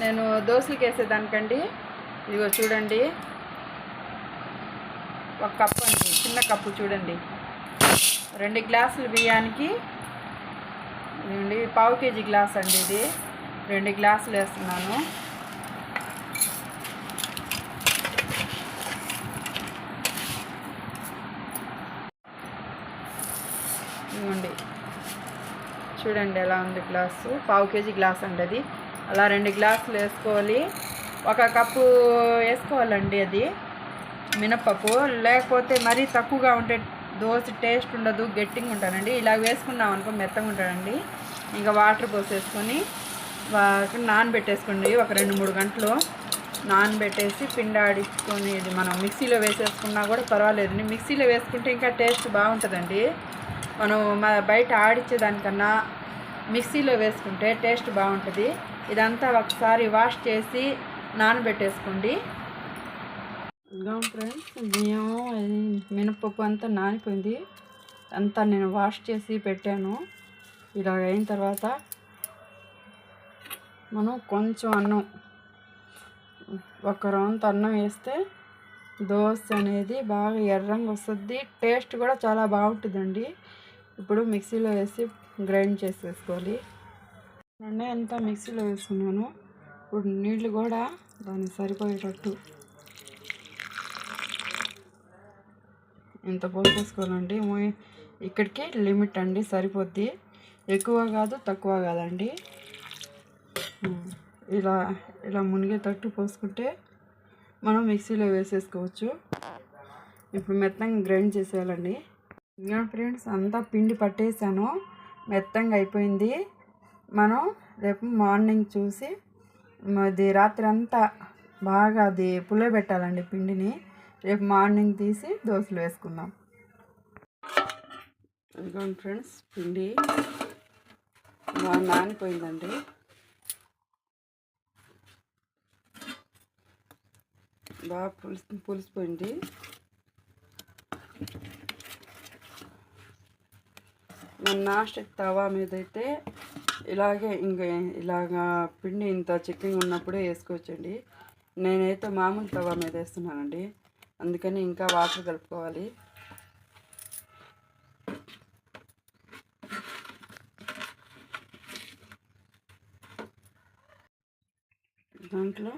నేను దోశలకి వేసేదానికండి. ఇదిగో చూడండి, ఒక కప్పు అండి, చిన్న కప్పు చూడండి. 2 గ్లాసులు బియ్యానికి ఇవ్వండి, పావు కేజీ గ్లాస్ అండి ఇది. 2 గ్లాసులు వేస్తున్నాను. ఇవ్వండి చూడండి ఎలా ఉంది గ్లాసు. పావు కేజీ గ్లాస్ అండి అది. అలా 2 గ్లాసులు వేసుకోవాలి. 1 కప్పు వేసుకోవాలండి అది మినప్పప్పు. లేకపోతే మరీ తక్కువగా ఉంటే దోశ టేస్ట్ ఉండదు, గట్టిగా ఉంటానండి. ఇలా వేసుకున్నాం అనుకో మెత్తగా ఉంటానండి. ఇంకా వాటర్ పోసేసుకొని నానబెట్టేసుకోండి. ఒక 2-3 గంటలు నానబెట్టేసి పిండి ఆడించుకొని ఇది మనం మిక్సీలో వేసేసుకున్నా కూడా పర్వాలేదండి. మిక్సీలో వేసుకుంటే ఇంకా టేస్ట్ బాగుంటుందండి. మనం బయట ఆడించేదానికన్నా మిక్సీలో వేసుకుంటే టేస్ట్ బాగుంటుంది. ఇదంతా ఒకసారి వాష్ చేసి నానబెట్టేసుకోండి. ఇంకా ఫ్రెండ్స్, బియ్యం మినపప్పు అంతా నానిపోయింది. అంతా నేను వాష్ చేసి పెట్టాను. ఇలాగ అయిన తర్వాత మనం కొంచెం అన్నం, 1 రౌండ్ అన్నం వేస్తే దోశ అనేది బాగా ఎర్రంగా వస్తుంది. టేస్ట్ కూడా చాలా బాగుంటుందండి. ఇప్పుడు మిక్సీలో వేసి గ్రైండ్ చేసేసుకోవాలి. అంతా మిక్సీలో వేసుకున్నాను. ఇప్పుడు నీళ్ళు కూడా దానికి సరిపోయేటట్టు ఇంత పోసేసుకోవాలండి. ఇక్కడికి లిమిట్ అండి, సరిపోద్ది. ఎక్కువ కాదు, తక్కువ కాదండి. ఇలా ఇలా మునిగేటట్టు పోసుకుంటే మనం మిక్సీలో వేసేసుకోవచ్చు. ఇప్పుడు మెత్తంగా గ్రైండ్ చేసేయాలండి. ఇంకా ఫ్రెండ్స్, అంతా పిండి పట్టేసాను, మెత్తంగా అయిపోయింది. మనం రేపు మార్నింగ్ చూసి అది రాత్రి అంతా బాగా అది పుల్లబెట్టాలండి పిండిని. రేపు మార్నింగ్ తీసి దోశలు వేసుకుందాం. ఇదిగోండి ఫ్రెండ్స్, పిండి బాగా నానిపోయిందండి. బాగా పులిసిపోయింది. మన నాస్టిక్ తవా మీద అయితే ఇలాగే ఇలాగా పిండి ఇంత చిక్కగా ఉన్నప్పుడే వేసుకోవచ్చండి. నేనైతే మామూలు తవా మీద వేస్తున్నానండి, అందుకని ఇంకా వాటర్ కలుపుకోవాలి. దాంట్లో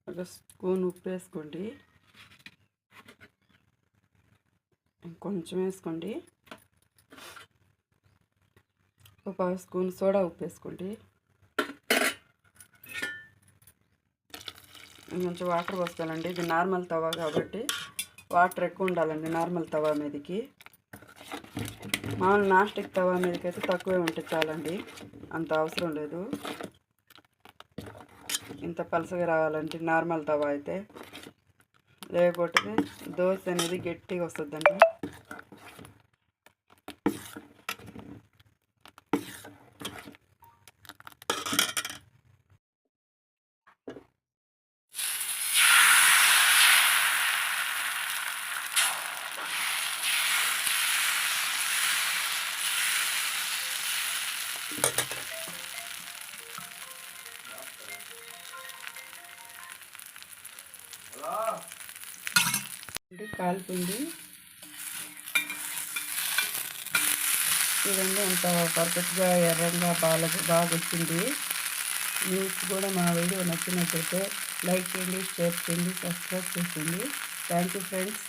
1 స్పూన్ ఉప్పు వేసుకోండి, కొంచెం వేసుకోండి. 1 పావు స్పూన్ సోడా ఉప్పు వేసుకోండి. కొంచెం వాటర్ పోసుకోవాలండి. ఇది నార్మల్ తవా కాబట్టి వాటర్ ఎక్కువ ఉండాలండి నార్మల్ తవా మీదకి. మామూలు నాస్టిక్ తవా మీదకి అయితే తక్కువే ఉంటే చాలండి, అంత అవసరం లేదు. ఇంత పలసగా రావాలంటే నార్మల్ తవా అయితే, లేకపోతే దోశ అనేది గట్టిగా వస్తుందండి. కాలిపోయింది చూడండి, అంత పర్ఫెక్ట్గా ఎర్రంగా బాగా వచ్చింది. మీకు కూడా మా వీడియో నచ్చినట్లయితే లైక్ చేయండి, షేర్ చేయండి, సబ్స్క్రైబ్ చేయండి. Thank you friends.